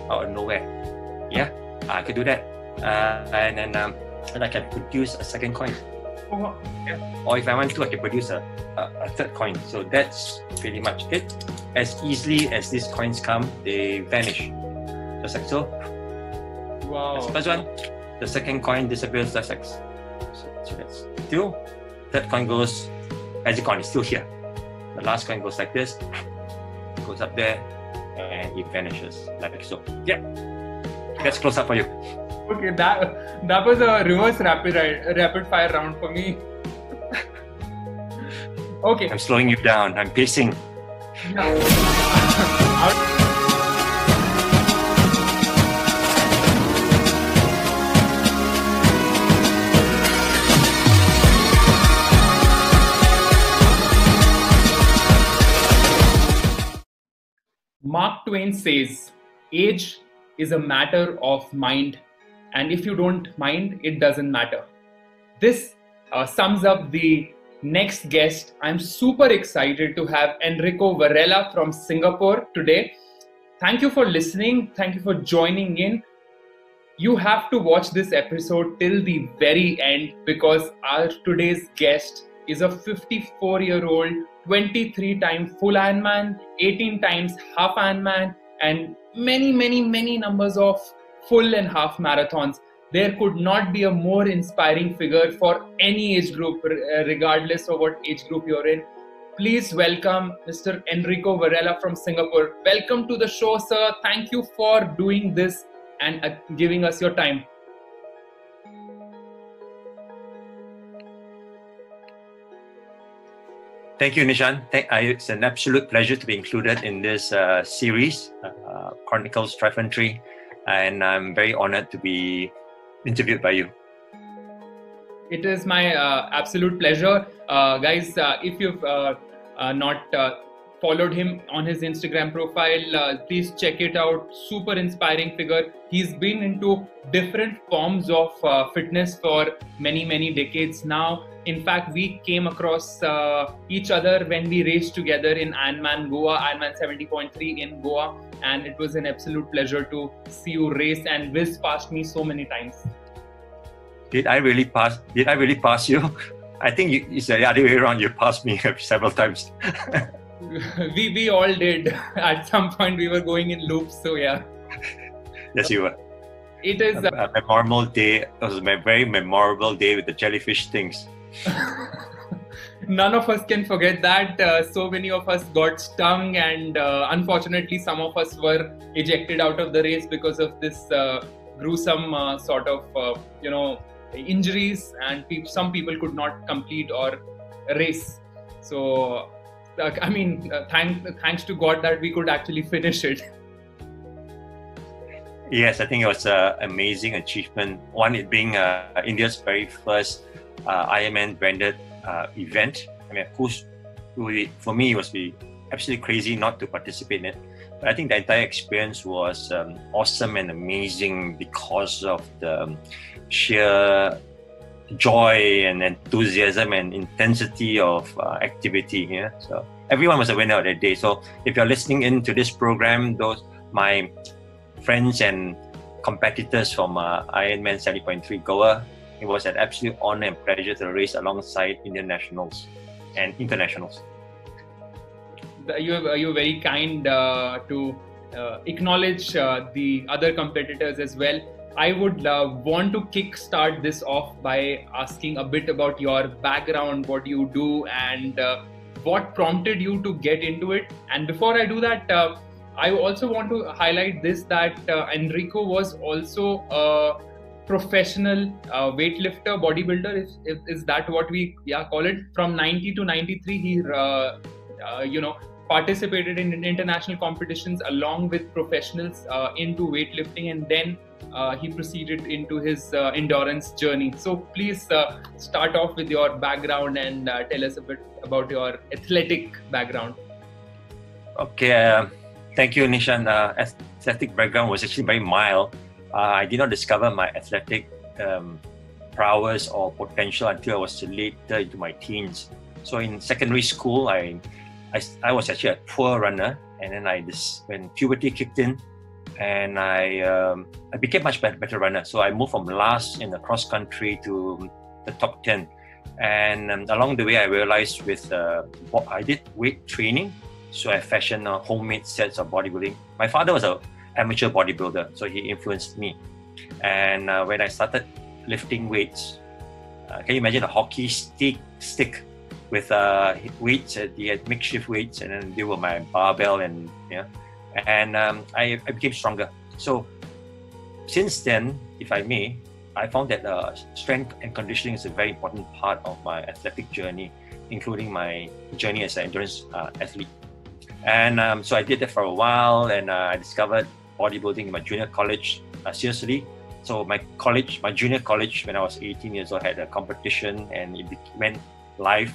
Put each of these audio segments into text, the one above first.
out of nowhere. Yeah, I could do that. And then I can produce a second coin. Yeah. Or if I want to, I can produce a third coin. So that's pretty much it. As easily as these coins come, they vanish. Just like so. Wow. That's the first one. The second coin disappears just like so. So that's two. Third coin goes as a coin, it's still here. The last coin goes like this, goes up there, and it vanishes like so. Yeah. That's close up for you. Okay, that was a reverse rapid fire round for me. Okay. I'm slowing you down. I'm pacing. Yeah. Mark Twain says, age is a matter of mind, and if you don't mind, it doesn't matter. This sums up the next guest. I'm super excited to have Enrico Varella from Singapore today. Thank you for listening. Thank you for joining in. You have to watch this episode till the very end because our today's guest is a 54-year-old, 23-time full Ironman, 18 times half Ironman, and many numbers of full and half marathons. There could not be a more inspiring figure for any age group, regardless of what age group you're in. Please welcome Mr. Enrico Varella from Singapore. Welcome to the show, sir. Thank you for doing this and giving us your time. Thank you, Nishant. It's an absolute pleasure to be included in this series, Chronicles Trifantry, and I'm very honored to be interviewed by you. It is my absolute pleasure. Guys, if you've not followed him on his Instagram profile, please check it out. Super inspiring figure. He's been into different forms of fitness for many decades now. In fact, we came across each other when we raced together in Ironman Goa, Ironman 70.3 in Goa, and it was an absolute pleasure to see you race and whiz past me so many times. Did I really pass you? I think it's the other way around. You passed me several times. we all did. At some point, we were going in loops. So yeah. Yes, you were. It is a memorable day. It was a very memorable day with the jellyfish things. None of us can forget that. So many of us got stung, and unfortunately, some of us were ejected out of the race because of this gruesome sort of, injuries, and some people could not complete or race. So, thanks to God that we could actually finish it. Yes, I think it was an amazing achievement. One, it being India's very first Ironman branded event. I mean, of course, for me, it was absolutely crazy not to participate in it. But I think the entire experience was awesome and amazing because of the sheer joy and enthusiasm and intensity of activity here. So everyone was a winner of that day. So if you're listening into this program, my friends and competitors from Ironman 70.3 Goa, it was an absolute honor and pleasure to race alongside Indian nationals and internationals. You're very kind to acknowledge the other competitors as well. I would want to kickstart this off by asking a bit about your background, what you do, and what prompted you to get into it. And before I do that, I also want to highlight this, that Enrico was also a professional weightlifter, bodybuilder. Is that what we call it? From 90 to 93, he participated in international competitions along with professionals into weightlifting, and then he proceeded into his endurance journey. So please start off with your background and tell us a bit about your athletic background. Okay, thank you, Nishant. Athletic background was actually very mild. I did not discover my athletic prowess or potential until I was later into my teens. So in secondary school, I was actually a poor runner, and then when puberty kicked in, and I became much better runner. So I moved from last in the cross country to the top 10. And along the way, I realized I did weight training. So I fashioned homemade sets of bodybuilding. My father was an amateur bodybuilder, so he influenced me. And when I started lifting weights, can you imagine a hockey stick with weights? He had makeshift weights, and then they were my barbell, and I became stronger. So since then, if I may, I found that strength and conditioning is a very important part of my athletic journey, including my journey as an endurance athlete. And so I did that for a while, and I discovered bodybuilding in my junior college seriously. So my junior college, when I was 18 years old, had a competition, and it went live.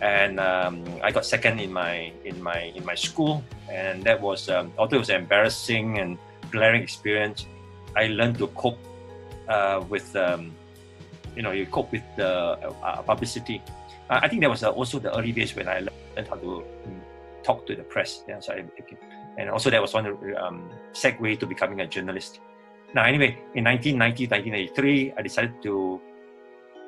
And I got second in my school, and that was although it was an embarrassing and glaring experience, I learned to cope with you cope with the publicity. I think that was also the early days when I learned how to talk to the press. Yeah, so and also that was one segue to becoming a journalist. Now, anyway, in 1993, I decided to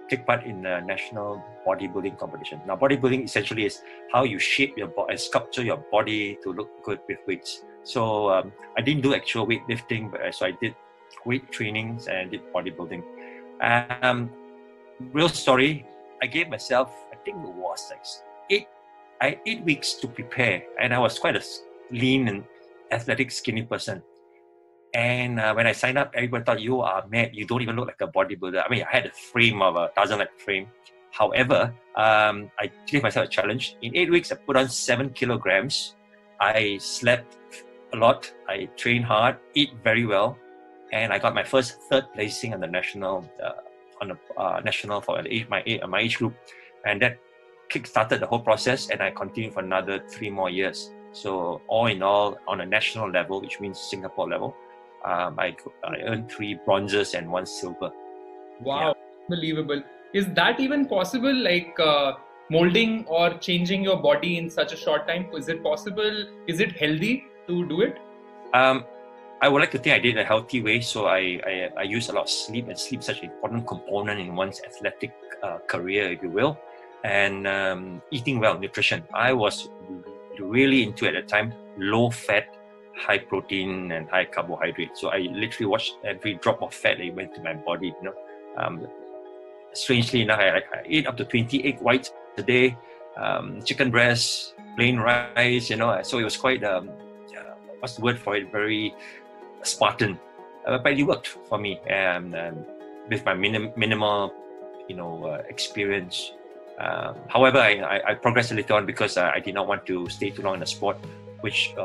take part in the national bodybuilding competition. Now, bodybuilding essentially is how you shape your body and sculpture your body to look good with weights. So I didn't do actual weightlifting, but so I did weight trainings and I did bodybuilding. Real story, I gave myself, I think it was like 8 weeks to prepare, and I was quite a lean and athletic, skinny person. And when I signed up, everybody thought, you are mad. You don't even look like a bodybuilder. I mean, I had a frame of a Tarzan-like frame. However, I gave myself a challenge. In 8 weeks, I put on 7 kilograms. I slept a lot. I trained hard, ate very well, and I got my first third placing on the national for my age group, and that kick-started the whole process. And I continued for another 3 more years. So all in all, on a national level, which means Singapore level, I earned 3 bronzes and 1 silver. Wow, yeah. Unbelievable. Is that even possible? Like molding or changing your body in such a short time? Is it possible? Is it healthy to do it? I would like to think I did it in a healthy way. So I use a lot of sleep, and sleep is such an important component in one's athletic career, if you will. And eating well, nutrition. I was really into, at the time, low fat, high protein and high carbohydrate. So I literally watched every drop of fat that went to my body. Strangely enough, I ate up to 20 egg whites a day, chicken breast, plain rice. So it was quite what's the word for it? Very Spartan, but it worked for me. And with my minimal, experience. However, I progressed a little on because I did not want to stay too long in the sport, which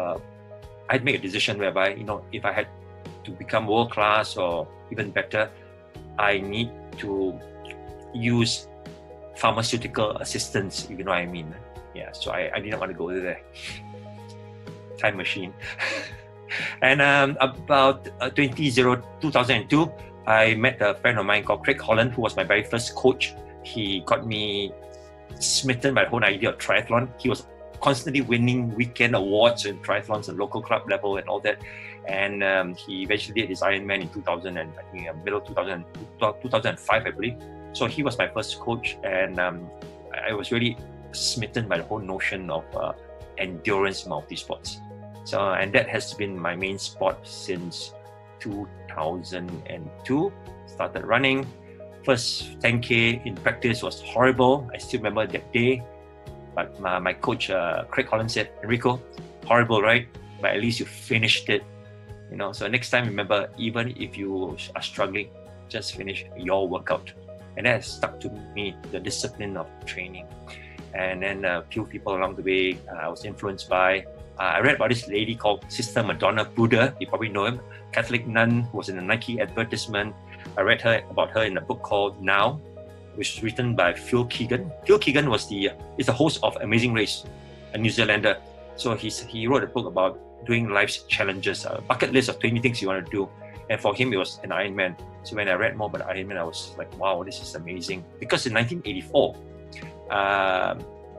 I'd made a decision whereby, if I had to become world class or even better, I need to use pharmaceutical assistance, if you know what I mean. Yeah, so I didn't want to go there. Time machine. And about 2002, I met a friend of mine called Craig Holland, who was my very first coach. He got me smitten by the whole idea of triathlon. He was constantly winning weekend awards in triathlons at local club level and all that. And he eventually did his Ironman in 2000, and I think middle 2005, I believe. So he was my first coach, and I was really smitten by the whole notion of endurance multi-sports. So, and that has been my main sport since 2002. Started running. First 10K in practice was horrible. I still remember that day. But my coach, Craig Holland, said, Enrico, horrible, right? But at least you finished it. So next time, remember, even if you are struggling, just finish your workout. And that has stuck to me, the discipline of training. And then a few people along the way I was influenced by. I read about this lady called Sister Madonna Buddha. You probably know him. Catholic nun who was in a Nike advertisement. I read about her in a book called Now, which is written by Phil Keegan. Phil Keegan is the host of Amazing Race, a New Zealander. So he wrote a book about doing life's challenges, a bucket list of 20 things you want to do. And for him, it was an Ironman. So when I read more about Ironman, I was like, wow, this is amazing. Because in 1984,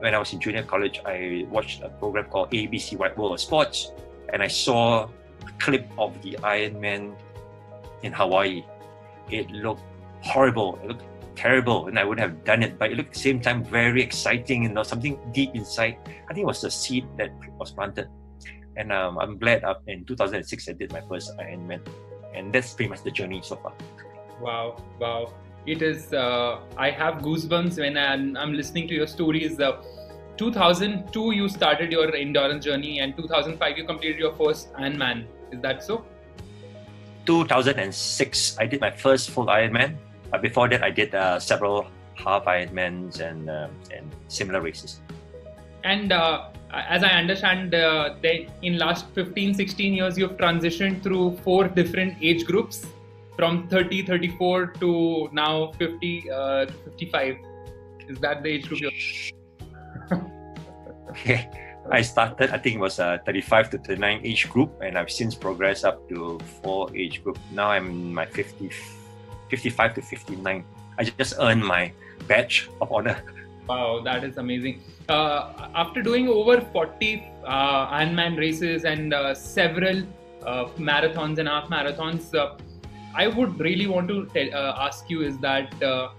when I was in junior college, I watched a program called ABC Wide World of Sports, and I saw clip of the Ironman in Hawaii. It looked horrible. It looked terrible, and I would have done it. But it looked at the same time very exciting, something deep inside. I think it was the seed that was planted. And I'm glad in 2006 I did my first Ironman. And that's pretty much the journey so far. Wow. It is, I have goosebumps when I'm listening to your stories. 2002 you started your endurance journey, and 2005 you completed your first Ironman. Is that so? 2006 I did my first full Ironman. Before that I did several half Ironmans and similar races. And as I understand, in last 15-16 years you've transitioned through 4 different age groups, from 30, 34 to now 50 to 55. Is that the age group you're? Okay. I started, I think it was 35 to 39 age group, and I've since progressed up to 4 age group. Now I'm in my 55 to 59. I just earned my badge of honor. Wow, that is amazing. After doing over 40 Ironman races and several marathons and half marathons, I would really want to ask you is that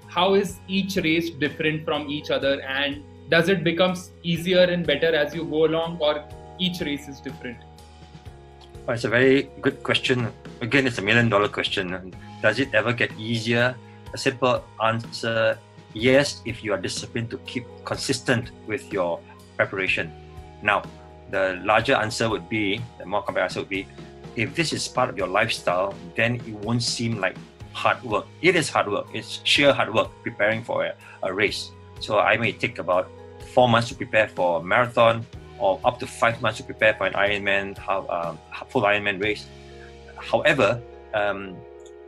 how is each race different from each other, and does it become easier and better as you go along, or each race is different? Well, it's a very good question. Again, it's $1 million question. Does it ever get easier? A simple answer, yes, if you are disciplined to keep consistent with your preparation. Now, the larger answer would be, the more complex answer would be, if this is part of your lifestyle, then it won't seem like hard work. It is hard work. It's sheer hard work preparing for a race. So I may take about 4 months to prepare for a marathon, or up to 5 months to prepare for an Ironman, full Ironman race. However,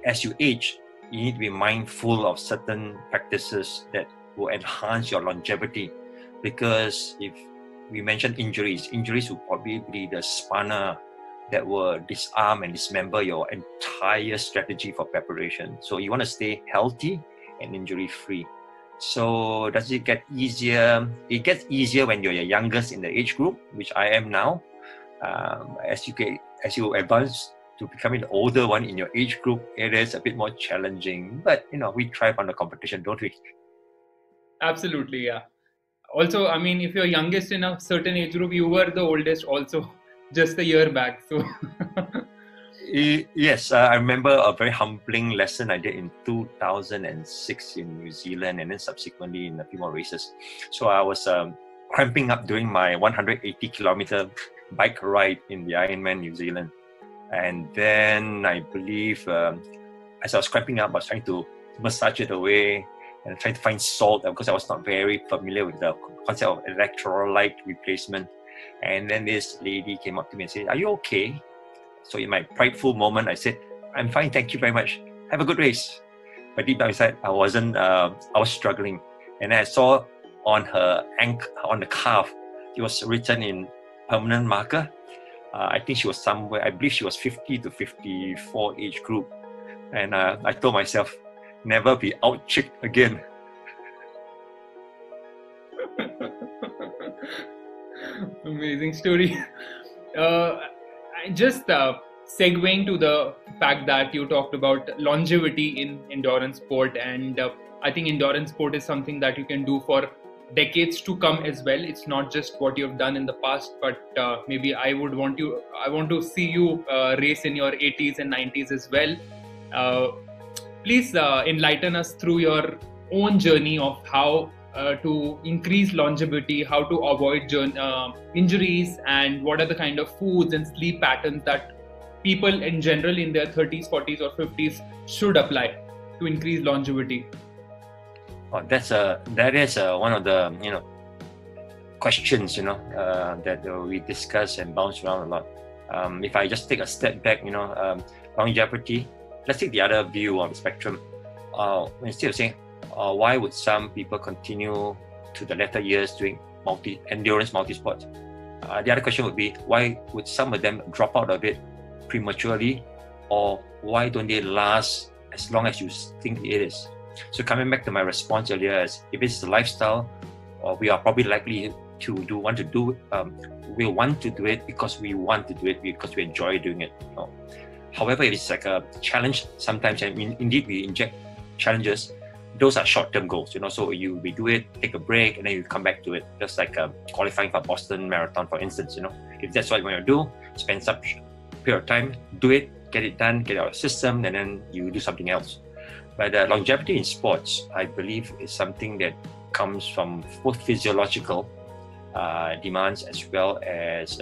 as you age, you need to be mindful of certain practices that will enhance your longevity. Because if we mention injuries will probably be the spanner that will disarm and dismember your entire strategy for preparation. So you want to stay healthy and injury-free. So does it get easier? It gets easier when you're the youngest in the age group, which I am now. As you advance to becoming the older one in your age group, it is a bit more challenging. But we thrive on the competition, don't we? Absolutely, yeah. Also, I mean, if you're youngest in a certain age group, you were the oldest also just a year back. So yes, I remember a very humbling lesson I did in 2006 in New Zealand, and then subsequently in a few more races. So I was cramping up during my 180 kilometer bike ride in the Ironman New Zealand. And then I believe as I was cramping up, I was trying to massage it away and trying to find salt because I was not very familiar with the concept of electrolyte replacement. And then this lady came up to me and said, "Are you okay?" So in my prideful moment, I said, "I'm fine, thank you very much. Have a good race." But deep down inside, I wasn't. I was struggling, and I saw on her ankle, on the calf, it was written in permanent marker. I think she was somewhere. I believe she was 50 to 54 age group, and I told myself, never be out-chicked again. Amazing story. Just segueing to the fact that you talked about longevity in endurance sport, and I think endurance sport is something that you can do for decades to come as well. It's not just what you've done in the past, but maybe I want to see you race in your 80s and 90s as well. Please enlighten us through your own journey of how to increase longevity, how to avoid injuries, and what are the kind of foods and sleep patterns that people in general in their 30s, 40s or 50s should apply to increase longevity. Oh, that is one of the questions that we discuss and bounce around a lot. If I just take a step back, longevity. Let's take the other view of the spectrum. Instead of saying, why would some people continue to the later years doing endurance multi-sport? The other question would be, why would some of them drop out of it prematurely, or why don't they last as long as you think it is? So coming back to my response earlier, is if it's a lifestyle, we are probably likely want to do it because we want to do it because we enjoy doing it. However, if it's like a challenge, sometimes indeed we inject challenges. Those are short-term goals, so we do it, take a break, and then you come back to it. Just like qualifying for Boston Marathon, for instance, if that's what you want to do, spend some period of time, do it, get it done, get it out of the system, and then you do something else. But longevity in sports, I believe, is something that comes from both physiological demands as well as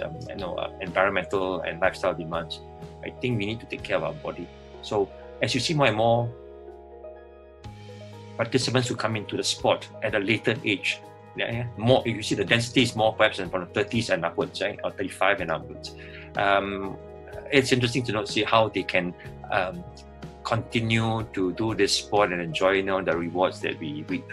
environmental and lifestyle demands. I think we need to take care of our body. So as you see more and more participants who come into the sport at a later age, more you see the density is more perhaps from the 30s and upwards, right? Or 35 and upwards. It's interesting to see how they can continue to do this sport and enjoy the rewards that we reap.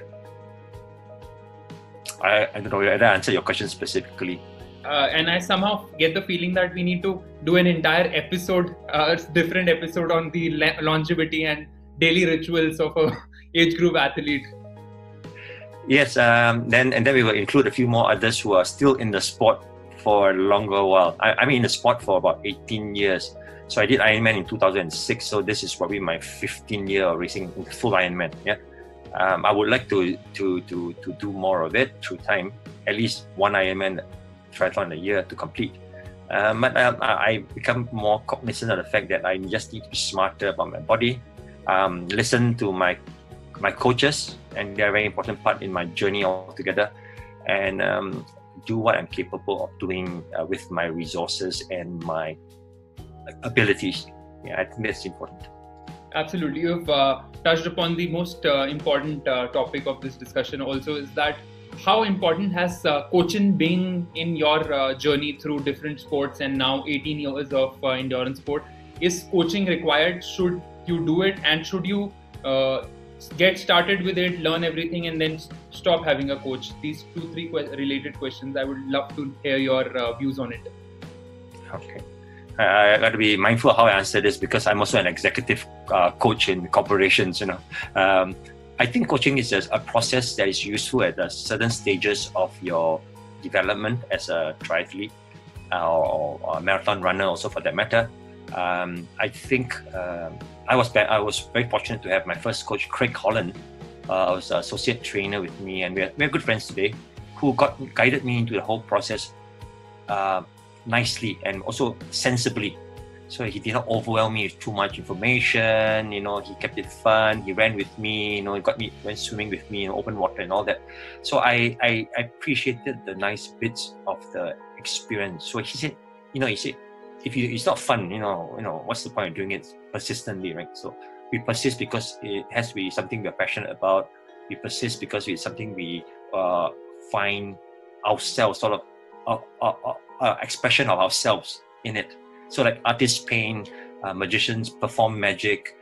I don't know whether I answered your question specifically. And I somehow get the feeling that we need to do an entire episode, different episode on the longevity and daily rituals of a age group athlete. Yes, then we will include a few more others who are still in the sport for a longer while. I mean, in the sport for about 18 years. So I did Ironman in 2006. So this is probably my 15th year of racing full Ironman. Yeah, I would like to do more of it through time. At least one Ironman triathlon a year to complete. But I become more cognizant of the fact that I just need to be smarter about my body. Listen to my coaches, and they're a very important part in my journey altogether, and do what I'm capable of doing with my resources and my abilities. Yeah, I think that's important. Absolutely. You've touched upon the most important topic of this discussion also, is that how important has coaching been in your journey through different sports and now 18 years of endurance sport? Is coaching required? Should you do it, and should you get started with it, learn everything, and then stop having a coach? These 2-3 related questions. I would love to hear your views on it. Okay. I got to be mindful of how I answer this because I'm also an executive coach in corporations. I think coaching is a process that is useful at certain stages of your development as a triathlete or a marathon runner, also for that matter. I think I was very fortunate to have my first coach, Craig Holland, was an associate trainer with me, and we're good friends today, who guided me into the whole process nicely and also sensibly. So he did not overwhelm me with too much information. He kept it fun. He ran with me. He went swimming with me in open water and all that. So I appreciated the nice bits of the experience. So he said, if it's not fun, what's the point of doing it persistently, right? So we persist because it has to be something we're passionate about. We persist because it's something we find ourselves, sort of expression of ourselves in it. So like artists paint, magicians perform magic,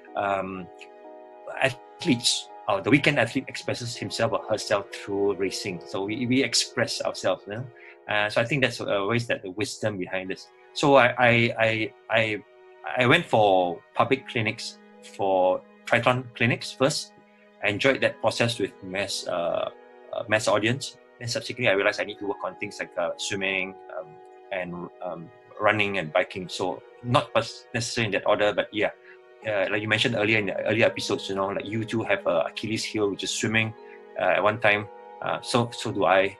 athletes, the weekend athlete expresses himself or herself through racing. So we express ourselves. So I think that's always the wisdom behind this. So I went for public clinics, for triathlon clinics first. I enjoyed that process with mass audience. Then subsequently, I realized I need to work on things like swimming and running and biking. So not necessarily in that order, but yeah, like you mentioned earlier in the earlier episodes, like you too have Achilles heel, which is swimming at one time. So do I.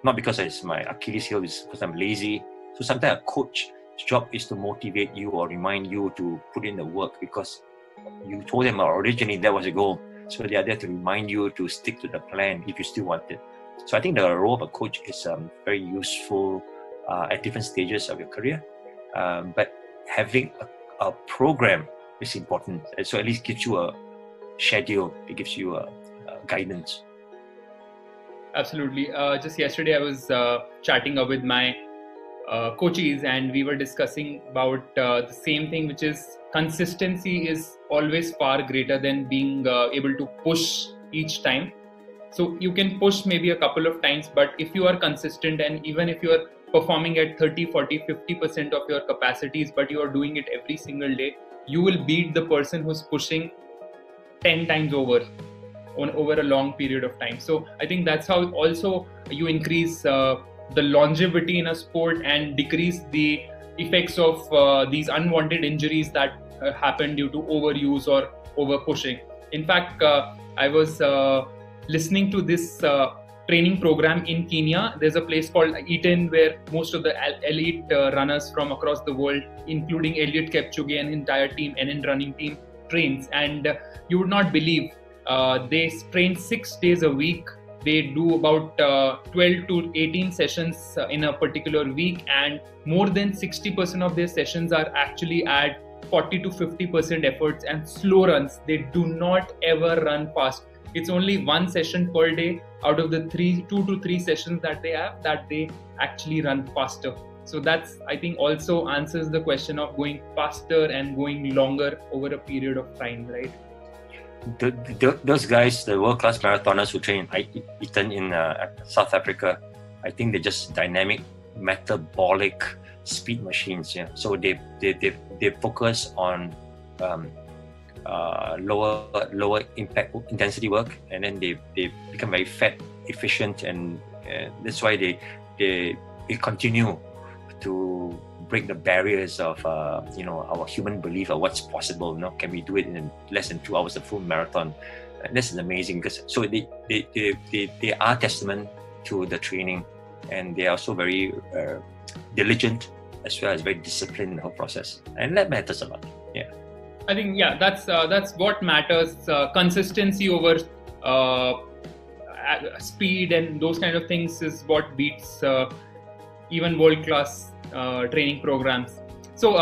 Not because it's my Achilles heel, it's because I'm lazy. So sometimes a coach's job is to motivate you or remind you to put in the work because you told them originally that was a goal. So they are there to remind you to stick to the plan if you still want it. So I think the role of a coach is very useful at different stages of your career. But having a program is important. So at least gives you a schedule, it gives you a guidance. Absolutely. Just yesterday I was chatting with my coaches, and we were discussing about the same thing, which is consistency is always far greater than being able to push each time. So you can push maybe a couple of times, but if you are consistent, and even if you are performing at 30, 40, 50% of your capacities, but you are doing it every single day, you will beat the person who's pushing 10 times over a long period of time. So I think that's how also you increase the longevity in a sport and decrease the effects of these unwanted injuries that happen due to overuse or over pushing. In fact, I was listening to this training program in Kenya. There's a place called Iten where most of the elite runners from across the world, including Eliud Kipchoge and entire team, NN running team, trains. And you would not believe, they train 6 days a week. They do about 12 to 18 sessions in a particular week, and more than 60% of their sessions are actually at 40 to 50% efforts and slow runs. They do not ever run fast. It's only one session per day out of the 2 to 3 sessions that they have that they actually run faster. So that's, I think, also answers the question of going faster and going longer over a period of time, right? Those guys, the world-class marathoners who train in Iten in South Africa, I think they're just dynamic, metabolic speed machines. Yeah, so they focus on lower impact intensity work, and then they become very fat efficient, and that's why they continue to break the barriers of our human belief of what's possible. Can we do it in less than 2 hours, a full marathon? And this is amazing because they are testament to the training, and they are also very diligent as well as very disciplined in the whole process, and that matters a lot. Yeah, I think that's what matters. Consistency over speed and those kind of things is what beats even world-class training programs. So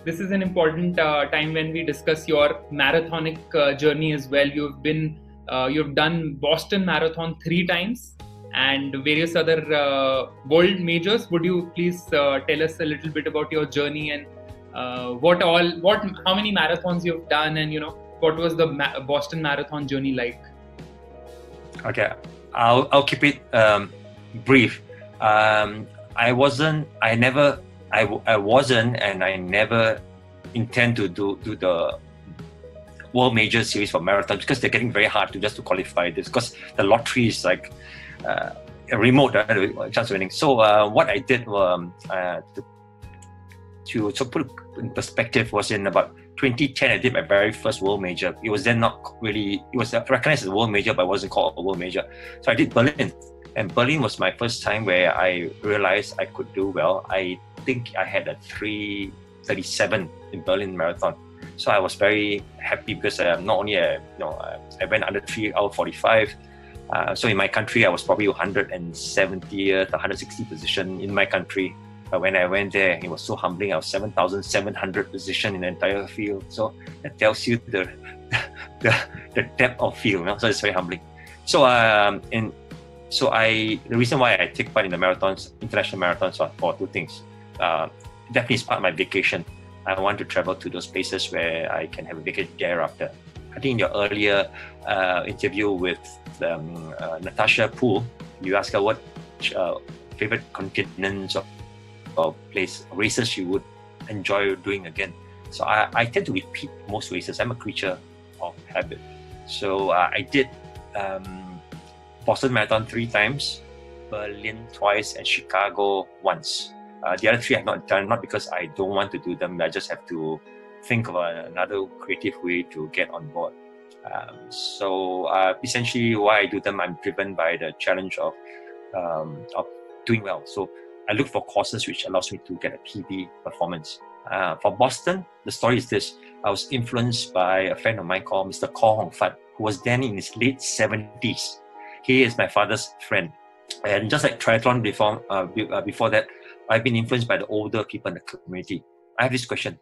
this is an important time when we discuss your marathonic journey as well. You've done Boston Marathon 3 times and various other world majors. Would you please tell us a little bit about your journey and how many marathons you've done, and what was the Boston Marathon journey like? Okay, I'll keep it brief. I never intend to do the World Major Series for marathon because they're getting very hard to qualify this, because the lottery is like a remote chance of winning. So what I did to put it in perspective was in about 2010, I did my very first World Major. It was then it was recognized as a World Major, but it wasn't called a World Major. So I did Berlin. And Berlin was my first time where I realized I could do well. I think I had a 3:37 in Berlin Marathon. So I was very happy because not only I went under 3:45. So in my country, I was probably 170th, 160th position in my country. But when I went there, it was so humbling. I was 7,700 position in the entire field. So that tells you the depth of field. So it's very humbling. So the reason why I take part in the marathons, international marathons, are for 2 things. Definitely it's part of my vacation. I want to travel to those places where I can have a vacation thereafter. I think in your earlier interview with Natasha Poole, you asked her what favorite continents or races you would enjoy doing again. So I tend to repeat most races. I'm a creature of habit. So I did Boston Marathon 3 times, Berlin twice, and Chicago once. The other 3 I've not done, not because I don't want to do them. I just have to think of another creative way to get on board. So essentially, why I do them, I'm driven by the challenge of doing well. So I look for courses which allows me to get a PB performance. For Boston, the story is this. I was influenced by a friend of mine called Mr. Kor Hong Fat, who was then in his late 70s. He is my father's friend. And just like triathlon before that, I've been influenced by the older people in the community. I have this question.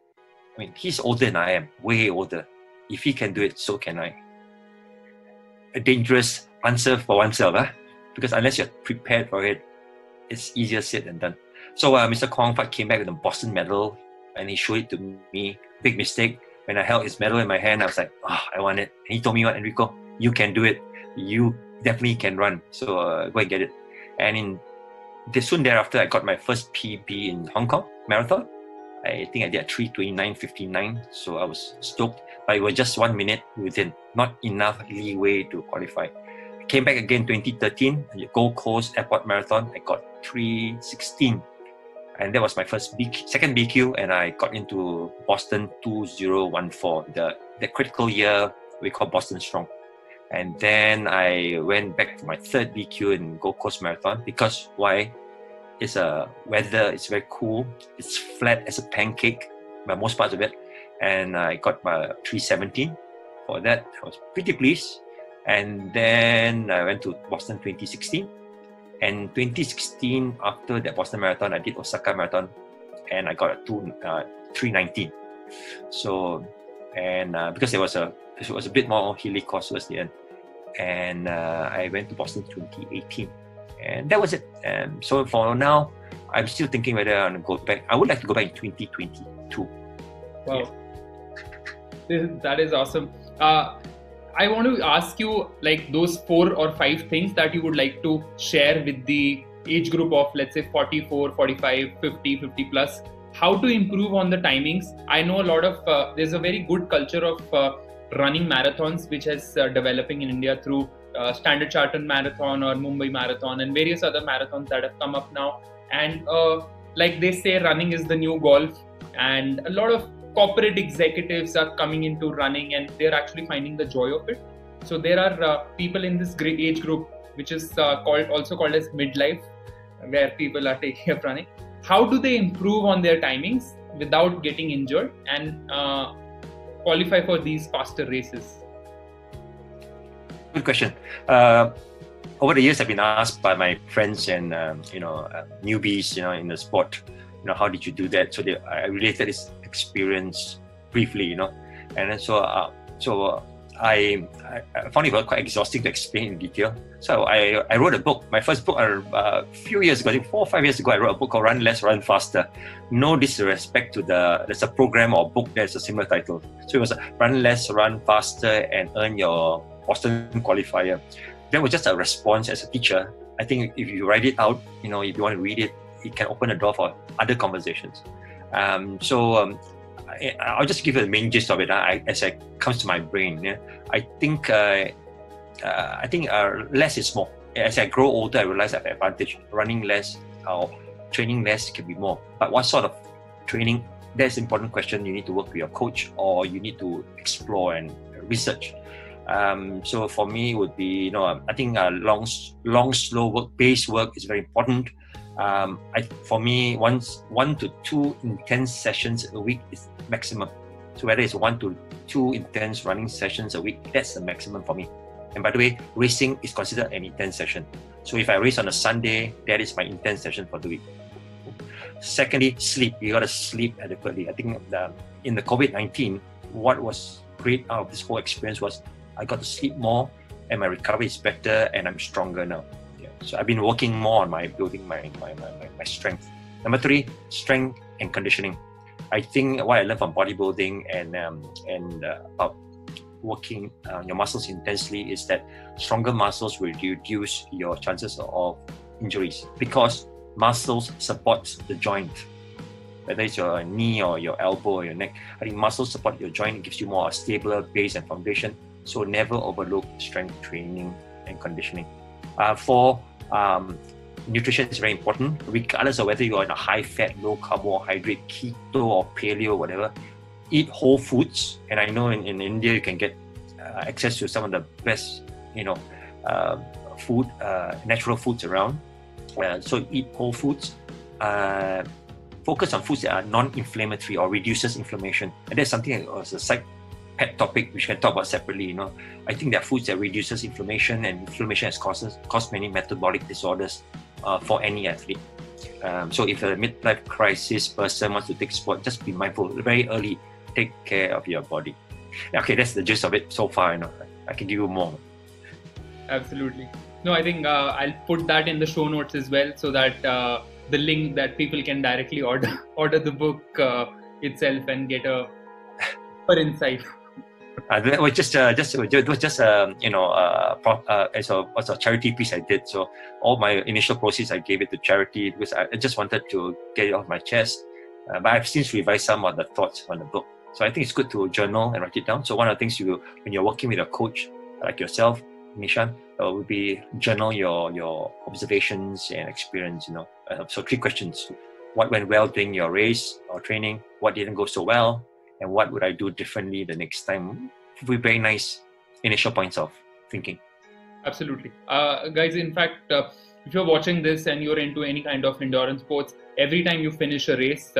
I mean, he's older than I am, way older. If he can do it, so can I. A dangerous answer for oneself, because unless you're prepared for it, it's easier said than done. So Mr. Kong Fat came back with a Boston medal, and he showed it to me. Big mistake. When I held his medal in my hand, I was like, I want it. And he told me, Enrico, you can do it. You definitely can run. So go and get it. And soon thereafter, I got my first PB in Hong Kong Marathon. I think I did a 3:29.59. So I was stoked. But it was just 1 minute within. Not enough leeway to qualify. came back again 2013, Gold Coast Airport Marathon. I got 3:16. And that was my second BQ, and I got into Boston 2014, the critical year we call Boston Strong. And then I went back for my third BQ in Gold Coast Marathon because why? It's weather, it's very cool, it's flat as a pancake by most parts of it, and I got my 3:17 for that. I was pretty pleased. And then I went to Boston 2016. And 2016, after that Boston Marathon, I did Osaka Marathon, and I got a 3:19. So, and because it was a bit more hilly course towards the end, and I went to Boston 2018, and that was it. And so for now, I'm still thinking whether I want to go back. I would like to go back in 2022. Wow, yeah. That is awesome. I want to ask you like those 4 or 5 things that you would like to share with the age group of, let's say, 44, 45, 50, 50 plus, how to improve on the timings. I know a lot of, there's a very good culture of running marathons, which is developing in India through Standard Chartered Marathon or Mumbai Marathon and various other marathons that have come up now. And like they say, running is the new golf, and a lot of corporate executives are coming into running and they're actually finding the joy of it. So there are people in this great age group, which is also called as midlife, where people are taking up running. How do they improve on their timings without getting injured and qualify for these faster races? Good question. Over the years, I've been asked by my friends and newbies, in the sport, how did you do that? So I related this experience briefly, and then so I found it quite exhausting to explain in detail. So I wrote a book. My first book a few years ago, I think 4 or 5 years ago, I wrote a book called Run Less, Run Faster. No disrespect to there's a program or book that's a similar title. So it was Run Less, Run Faster, and Earn Your Boston Qualifier. That was just a response as a teacher. I think if you write it out, if you want to read it, it can open the door for other conversations. I'll just give you the main gist of it as it comes to my brain. Yeah? I think less is more. As I grow older, I realize I have advantage. Running less or training less can be more. But what sort of training? That's an important question. You need to work with your coach, or you need to explore and research. So for me, it would be I think long, slow pace work is very important. For me, 1 to 2 intense sessions a week is maximum. So whether it's 1 to 2 intense running sessions a week, that's the maximum for me. And by the way, racing is considered an intense session. So if I race on a Sunday, that is my intense session for the week. Secondly, sleep. You got to sleep adequately. I think in the COVID-19, what was great out of this whole experience was I got to sleep more, and my recovery is better, and I'm stronger now. So I've been working more on building my strength. Number 3, strength and conditioning. I think what I learned from bodybuilding and about working your muscles intensely is that stronger muscles will reduce your chances of injuries because muscles support the joint. Whether it's your knee or your elbow or your neck, I think muscles support your joint. It gives you more stabler base and foundation. So never overlook strength training and conditioning. 4, nutrition is very important, regardless of whether you're in a high-fat, low-carbohydrate, keto or paleo, whatever. Eat whole foods, and I know in India you can get access to some of the best, food, natural foods around. So eat whole foods. Focus on foods that are non-inflammatory or reduces inflammation, and that's something that was a side pet topic which we can talk about separately. I think there are foods that reduces inflammation, and inflammation has caused many metabolic disorders for any athlete. So if a midlife crisis person wants to take sport, just be mindful very early. Take care of your body. Okay, that's the gist of it so far. I can give you more. Absolutely. No, I think I'll put that in the show notes as well, so that the link that people can directly order the book itself and get a deeper insight. It was just as a charity piece I did. So all my initial proceeds I gave it to charity because I just wanted to get it off my chest. But I've since revised some of the thoughts on the book. So I think it's good to journal and write it down. So one of the things when you're working with a coach like yourself, Nishant, would be journal your observations and experience. So 3 questions: what went well during your race or training? What didn't go so well? And what would I do differently the next time? Would be very nice initial points of thinking. Absolutely. Guys, in fact, if you're watching this and you're into any kind of endurance sports, every time you finish a race,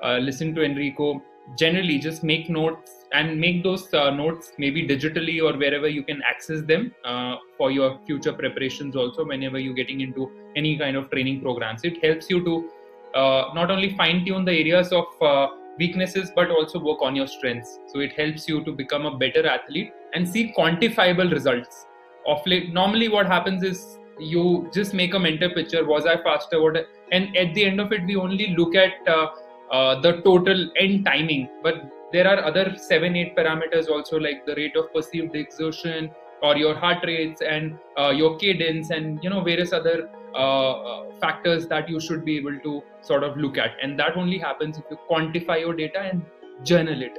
listen to Enrico. Generally, just make notes and make those notes maybe digitally or wherever you can access them for your future preparations also whenever you're getting into any kind of training programs. It helps you to not only fine-tune the areas of weaknesses but also work on your strengths. So it helps you to become a better athlete and see quantifiable results. Normally what happens is you just make a mental picture, was I faster, and at the end of it we only look at the total end timing, but there are other 7-8 parameters also, like the rate of perceived exertion or your heart rates and your cadence and various other factors that you should be able to sort of look at, and that only happens if you quantify your data and journal it.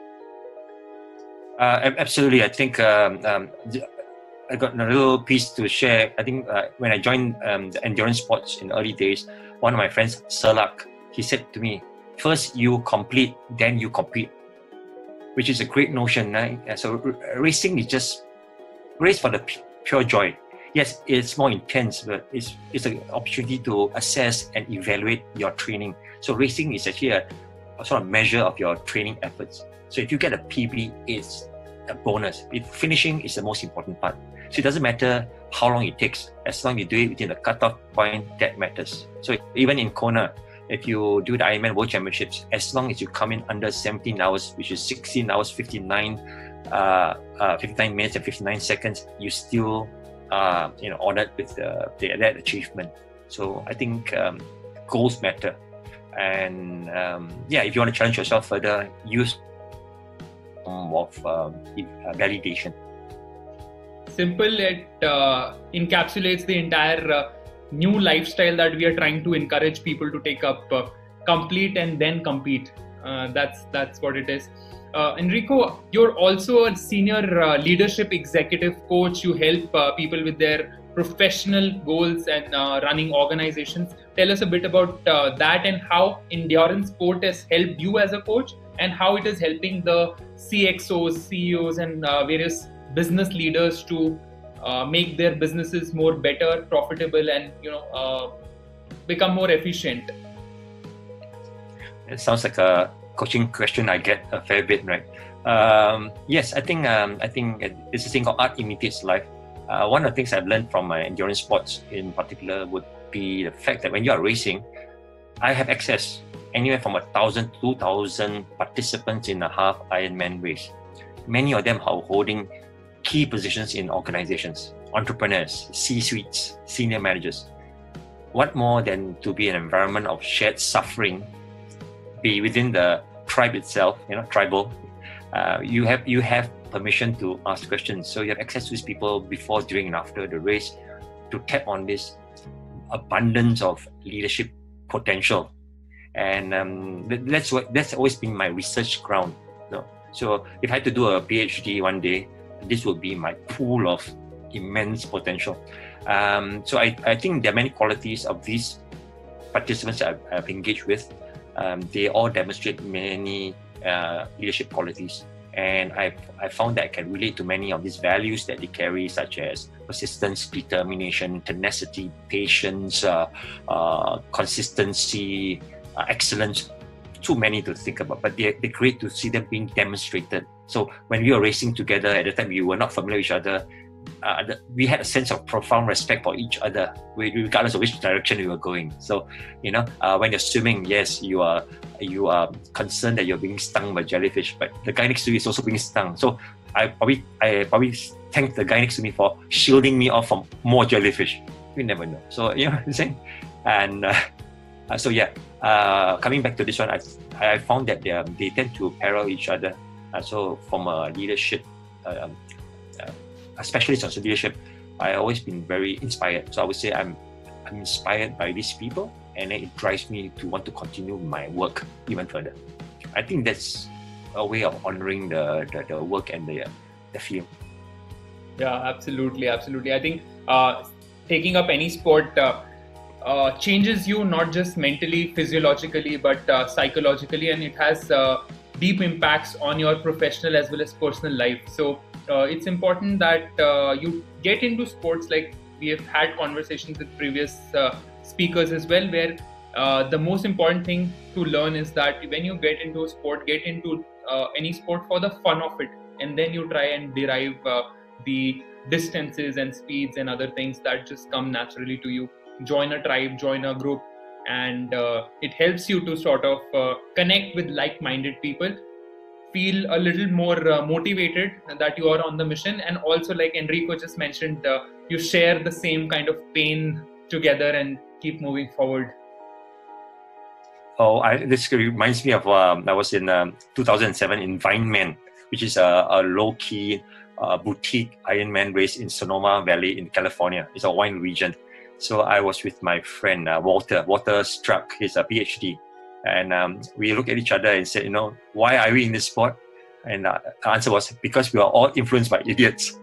Absolutely. I think I got a little piece to share. I think when I joined the endurance sports in early days, one of my friends, Serlak, he said to me, first you complete, then you compete, which is a great notion. Right? So racing is just race for the pure joy. Yes, it's more intense, but it's an opportunity to assess and evaluate your training. So racing is actually a sort of measure of your training efforts. So if you get a PB, it's a bonus. Finishing is the most important part. So it doesn't matter how long it takes, as long as you do it within the cutoff point, that matters. So even in Kona, if you do the Ironman World Championships, as long as you come in under 17 hours, which is 16 hours, 59 minutes and 59 seconds, you still honored with that achievement. So I think goals matter. And if you want to challenge yourself further, use of validation. Simple, it encapsulates the entire new lifestyle that we are trying to encourage people to take up. Complete and then compete. That's what it is. Enrico, you're also a senior leadership executive coach. You help people with their professional goals and running organizations. Tell us a bit about that and how endurance sport has helped you as a coach and how it is helping the CXO'S, CEOs and various business leaders to make their businesses more better, profitable and become more efficient. It sounds like a coaching question I get a fair bit, right? Yes, I think it's a thing called art imitates life. One of the things I've learned from my endurance sports in particular would be the fact that when you are racing, I have access anywhere from 1,000 to 2,000 participants in a half Ironman race. Many of them are holding key positions in organizations, entrepreneurs, C-suites, senior managers. What more than to be an environment of shared suffering, be within the tribe itself, tribal. You have permission to ask questions. So you have access to these people before, during and after the race to tap on this abundance of leadership potential. And that's always been my research ground. So if I had to do a PhD one day, this would be my pool of immense potential. So I think there are many qualities of these participants I've engaged with. They all demonstrate many leadership qualities. And I found that I can relate to many of these values that they carry, such as persistence, determination, tenacity, patience, consistency, excellence. Too many to think about, but they're great to see them being demonstrated. So when we were racing together, at the time we were not familiar with each other, we had a sense of profound respect for each other, regardless of which direction we were going. So, when you're swimming, yes, you are concerned that you're being stung by jellyfish, but the guy next to you is also being stung. So I probably thank the guy next to me for shielding me off from more jellyfish. You never know. So you know what I'm saying? And coming back to this one, I found that they tend to parallel each other. So from a leadership, a specialist on leadership, I've always been very inspired. So I would say I'm inspired by these people, and then it drives me to want to continue my work even further. I think that's a way of honoring the work and the field. Yeah, absolutely. I think taking up any sport changes you not just mentally, physiologically, but psychologically, and it has deep impacts on your professional as well as personal life. So it's important that you get into sports. Like we have had conversations with previous speakers as well, where the most important thing to learn is that when you get into a sport, get into any sport for the fun of it, and then you try and derive the distances and speeds and other things that just come naturally to you. Join a tribe, join a group, and it helps you to sort of connect with like-minded people, feel a little more motivated that you are on the mission, and also, like Enrico just mentioned, you share the same kind of pain together and keep moving forward. This reminds me of I was in 2007 in Ironman, which is a low-key boutique Ironman race in Sonoma Valley in California. It's a wine region. So I was with my friend Walter. Walter Struck, he's a PhD. And we looked at each other and said, why are we in this sport? And the answer was, because we are all influenced by idiots.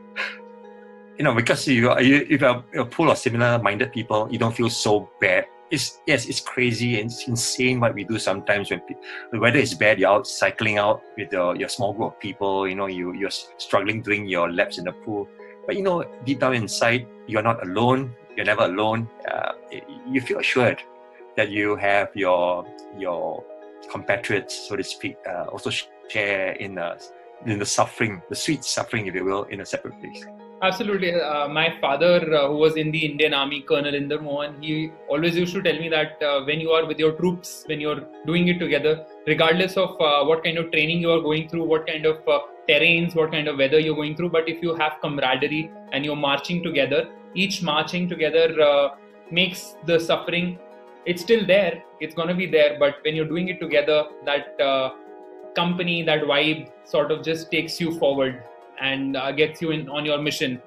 Because if you're a pool of similar-minded people, you don't feel so bad. It's crazy and it's insane what we do sometimes when the weather is bad. You're out cycling out with your small group of people. You're struggling doing your laps in the pool. But deep down inside, you're not alone. You're never alone. You feel assured that you have your compatriots, so to speak, also share in the suffering, the sweet suffering, if you will, in a separate place. Absolutely. My father, who was in the Indian Army, Colonel Inder Mohan, he always used to tell me that when you are with your troops, when you're doing it together, regardless of what kind of training you are going through, what kind of terrains, what kind of weather you're going through, but if you have camaraderie and you're marching together, each marching together makes the suffering, it's still there, it's going to be there, but when you're doing it together, that company, that vibe sort of just takes you forward and gets you in on your mission.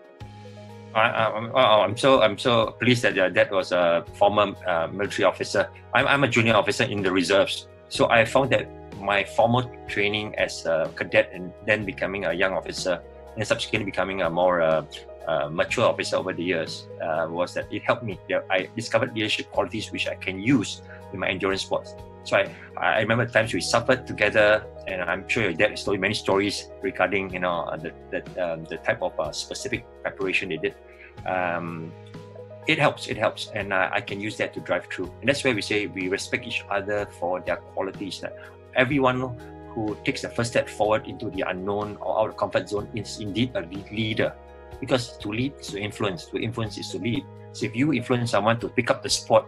I'm so pleased that your dad was a former military officer. I'm a junior officer in the reserves, so I found that my formal training as a cadet and then becoming a young officer and subsequently becoming a more mature officer over the years was that it helped me. I discovered leadership qualities which I can use in my endurance sports. So I remember times we suffered together, and I'm sure your dad has told you many stories regarding the type of specific preparation they did. It helps, and I can use that to drive through. And that's where we say we respect each other for their qualities. Everyone who takes the first step forward into the unknown or out of comfort zone is indeed a leader. Because to lead is to influence is to lead. So if you influence someone to pick up the sport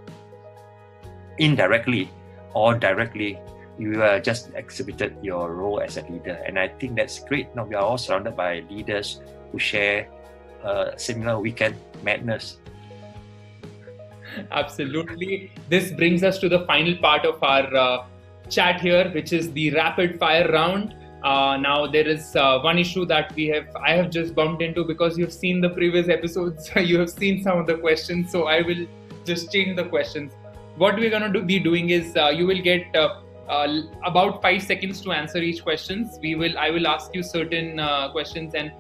indirectly or directly, you just exhibited your role as a leader. And I think that's great. Now we are all surrounded by leaders who share similar weekend madness. Absolutely. This brings us to the final part of our chat here, which is the rapid fire round. Now there is one issue that I have just bumped into, because you've seen the previous episodes, you have seen some of the questions, so I will just change the questions. What we're going to be doing is you will get about 5 seconds to answer each question. I will ask you certain questions, and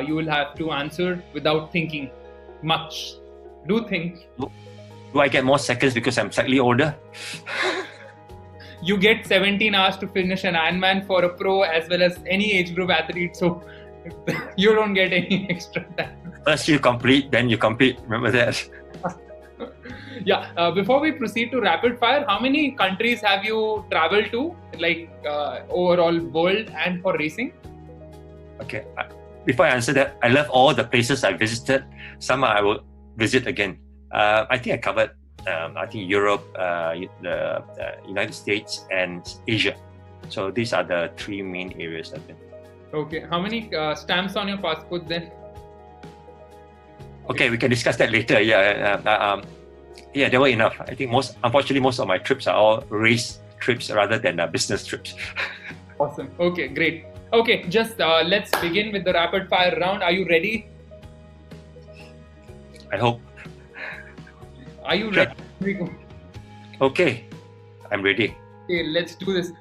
you will have to answer without thinking much. Do think. Do I get more seconds because I'm slightly older? You get 17 hours to finish an Ironman for a pro as well as any age group athlete, so you don't get any extra time. First you complete, then you compete. Remember that. Yeah. Before we proceed to rapid fire, how many countries have you traveled to, like overall world and for racing? Okay. Before I answer that, I love all the places I visited. Some I will visit again. I think I covered Europe, the United States, and Asia. So these are the 3 main areas I've been. Okay. How many stamps on your passport then? Okay, we can discuss that later. Yeah, there were enough. I think unfortunately, most of my trips are all race trips rather than business trips. Awesome. Okay, great. Okay, just let's begin with the rapid fire round. Are you ready? I hope. Are you ready? Okay, I'm ready. Okay, let's do this.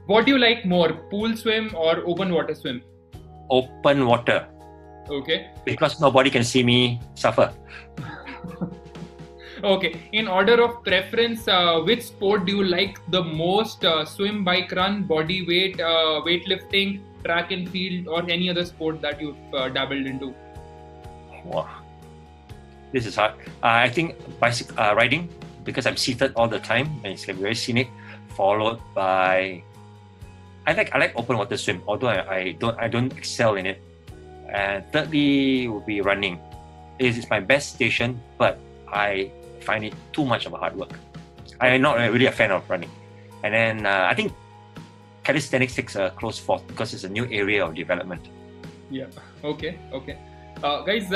What do you like more, pool swim or open water swim? Open water. Okay. Because nobody can see me suffer. Okay. In order of preference, which sport do you like the most? Swim, bike, run, body weight, weightlifting, track and field, or any other sport that you've dabbled into? Wow. This is hard. I think bicycle riding, because I'm seated all the time and it's like very scenic. Followed by, I like open water swim, although I don't excel in it. And thirdly would be running. It is my best station, but I find it too much of a hard work. I am not really a fan of running. And then I think calisthenics takes a close fourth because it's a new area of development. Yeah. Okay. Guys,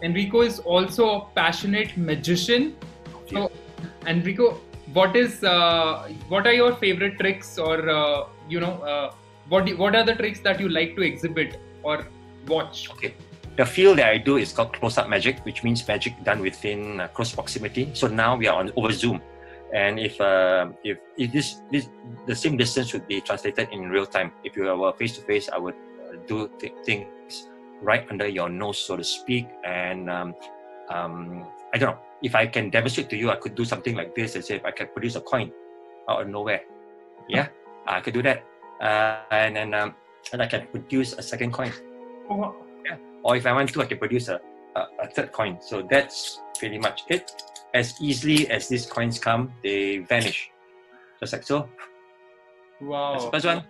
Enrico is also a passionate magician. So, Enrico, what are your favorite tricks, or what are the tricks that you like to exhibit or watch? Okay. The field that I do is called close-up magic, which means magic done within close proximity. So now we are over Zoom, and if this the same distance would be translated in real time. If you were face-to-face, I would do things right under your nose, so to speak. And I don't know, if I can demonstrate to you, I could do something like this, and say if I can produce a coin out of nowhere. Yeah, I could do that, and then I can produce a second coin. Oh, wow. Yeah. Or if I want to, I can produce a third coin. So that's pretty much it. As easily as these coins come, they vanish. Just like so. Wow. That's the first one.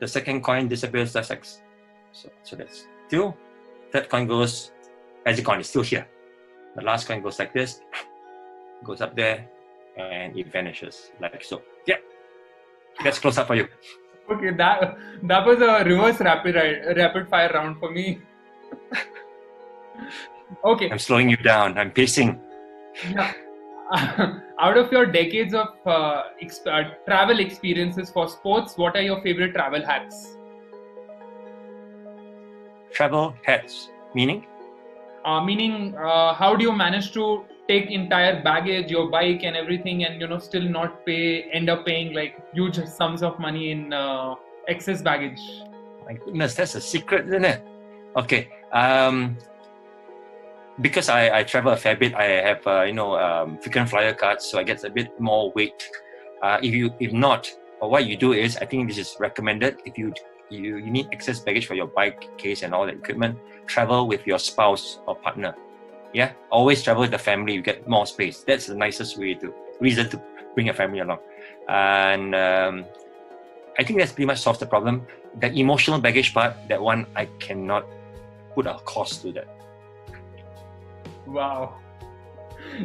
The second coin disappears just like so. So that's two. Third coin goes, as the coin is still here. The last coin goes like this, goes up there, and it vanishes like so. Yeah. That's close up for you. Okay, that was a reverse rapid fire round for me. Okay. I'm slowing you down. I'm pacing. Yeah. Out of your decades of travel experiences for sports, what are your favorite travel hacks? Travel hacks, meaning? Meaning, how do you manage to take entire baggage, your bike and everything, and still not end up paying like huge sums of money in excess baggage? My goodness, that's a secret, isn't it? Okay. Because I travel a fair bit, I have frequent flyer cards, so I get a bit more weight. If not, what you do is, I think this is recommended. If you need excess baggage for your bike case and all that equipment, travel with your spouse or partner. Yeah, always travel with the family. You get more space. That's the nicest reason to bring a family along. And I think that's pretty much solves the problem. The emotional baggage part, that one I cannot put a cost to that. Wow,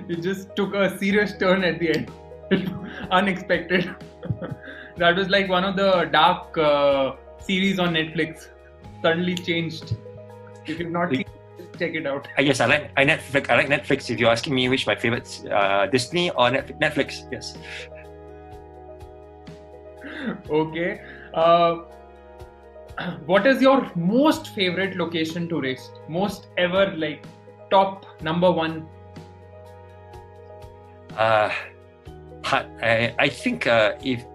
you just took a serious turn at the end. Unexpected. That was like one of the dark series on Netflix. Suddenly changed. If you've not seen it, check it out. Yes, I like Netflix. If you're asking me which my favorites, Disney or Netflix, yes. Okay. What is your most favorite location to race? Most ever, like top number one? I think if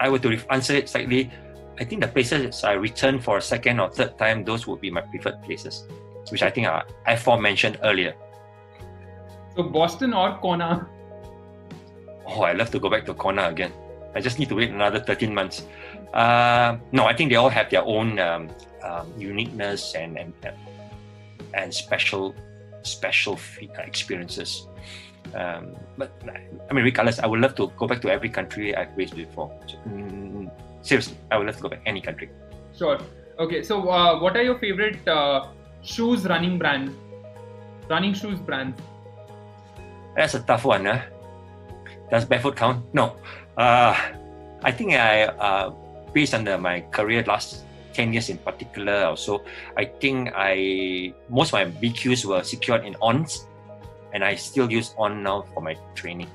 I were to answer it slightly, I think the places I return for a second or third time, those would be my preferred places, which I think I aforementioned earlier. So Boston or Kona? Oh, I'd love to go back to Kona again. I just need to wait another 13 months. No, I think they all have their own uniqueness and special experiences. But I mean, regardless, I would love to go back to every country I've raced before. So, seriously, I would love to go back any country. Sure. Okay. So, what are your favorite running shoes brands? That's a tough one, huh? Does barefoot count? No. I think based on my career last 10 years in particular also, I think most of my BQs were secured in ONs, and I still use On now for my training.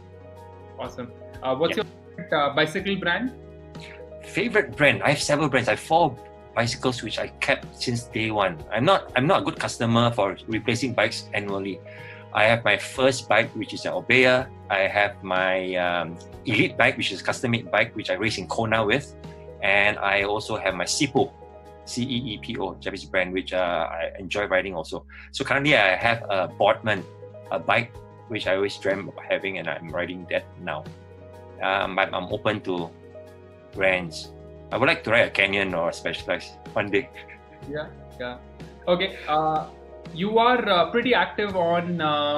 Awesome. What's your favorite bicycle brand? Favorite brand? I have several brands. I have 4 bicycles which I kept since day one. I'm not a good customer for replacing bikes annually. I have my first bike, which is an Obeya. I have my Elite bike, which is a custom-made bike, which I race in Kona with. And I also have my Sipo, CEEPO, Japanese brand, which I enjoy riding also. So currently I have a Boardman, a bike, which I always dreamt of having, and I'm riding that now. But I'm open to brands. I would like to ride a Canyon or a Specialized one day. Yeah. Okay. You are pretty active on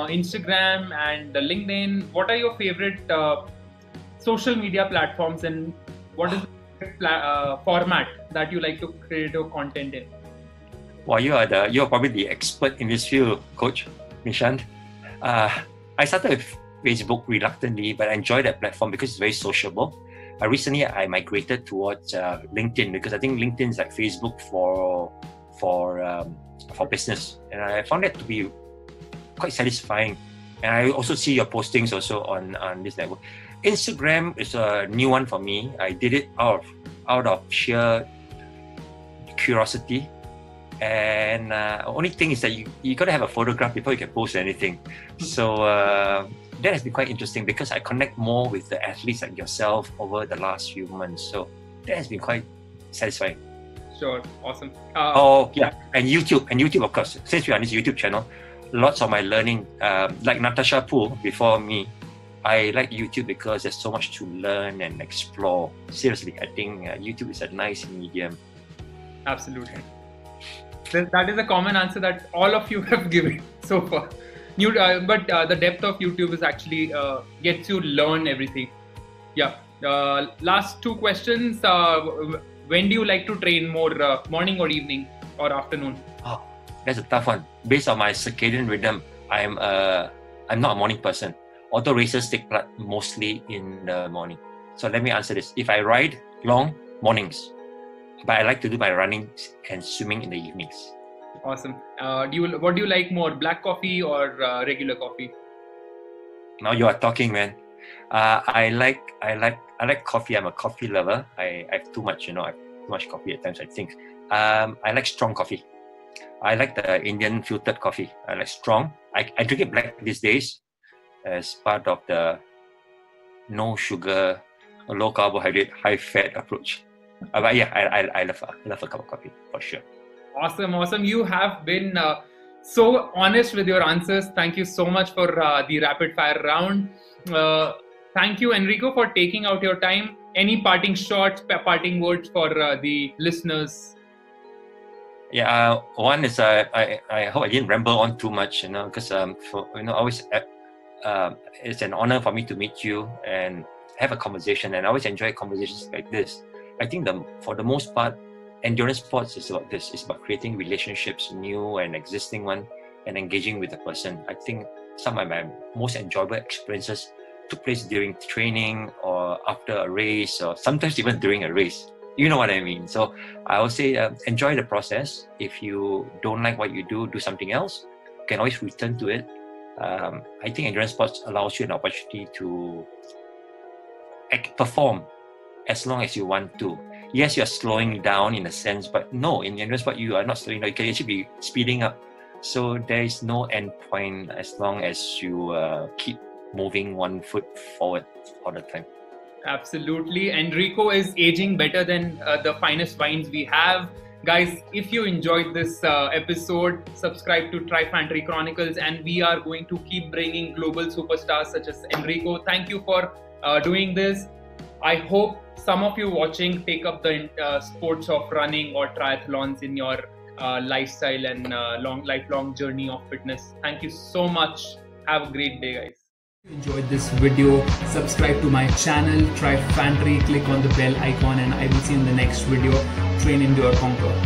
Instagram and LinkedIn. What are your favorite social media platforms, and what is the format that you like to create your content in? Well, you're probably the expert in this field, Coach Nishant. I started with Facebook reluctantly, but I enjoy that platform because it's very sociable. Recently, I migrated towards LinkedIn because I think LinkedIn is like Facebook for business, and I found that to be quite satisfying. And I also see your postings also on this network. Instagram is a new one for me. I did it out of sheer curiosity, and only thing is that you gotta have a photograph before you can post anything. So that has been quite interesting because I connect more with the athletes like yourself over the last few months. So that has been quite satisfying. Sure, awesome. And YouTube, of course. Since we're on this YouTube channel, lots of my learning, like Natasha Poole before me, I like YouTube because there's so much to learn and explore. Seriously, I think YouTube is a nice medium. Absolutely. That is a common answer that all of you have given so far. But the depth of YouTube is actually gets you learn everything. Yeah. Last two questions. When do you like to train more, morning or evening or afternoon? Oh, that's a tough one. Based on my circadian rhythm, I'm not a morning person. Auto races take place mostly in the morning. So let me answer this. If I ride long, mornings. But I like to do my running and swimming in the evenings. Awesome. What do you like more, black coffee or regular coffee? Now you are talking, man. I like coffee. I'm a coffee lover. I have too much, I have too much coffee at times, I think. I like strong coffee. I like the Indian filtered coffee. I like strong. I drink it black these days as part of the no sugar, low carbohydrate, high fat approach. But yeah, I love a cup of coffee for sure. Awesome. You have been so honest with your answers. Thank you so much for the rapid fire round. Thank you, Enrico, for taking out your time. Any parting shots, parting words for the listeners? Yeah, one is I hope I didn't ramble on too much, because always it's an honor for me to meet you and have a conversation, and I always enjoy conversations like this. I think for the most part, endurance sports is about this. It's about creating relationships, new and existing one, and engaging with the person. I think some of my most enjoyable experiences took place during training or after a race, or sometimes even during a race. You know what I mean? So I would say enjoy the process. If you don't like what you do something else. You can always return to it. I think endurance sports allows you an opportunity to perform as long as you want to. Yes, you're slowing down in a sense, but no, in endurance sport, you are not slowing down. You can actually be speeding up. So there is no end point as long as you keep moving one foot forward all the time. Absolutely. Enrico is aging better than the finest wines we have. Guys, if you enjoyed this episode, subscribe to Trifantry Chronicles, and we are going to keep bringing global superstars such as Enrico. Thank you for doing this. I hope some of you watching take up the sports of running or triathlons in your lifestyle and lifelong journey of fitness. Thank you so much. Have a great day, guys. If you enjoyed this video, subscribe to my channel, Trifantry, click on the bell icon, and I will see you in the next video. Train, endure, conquer.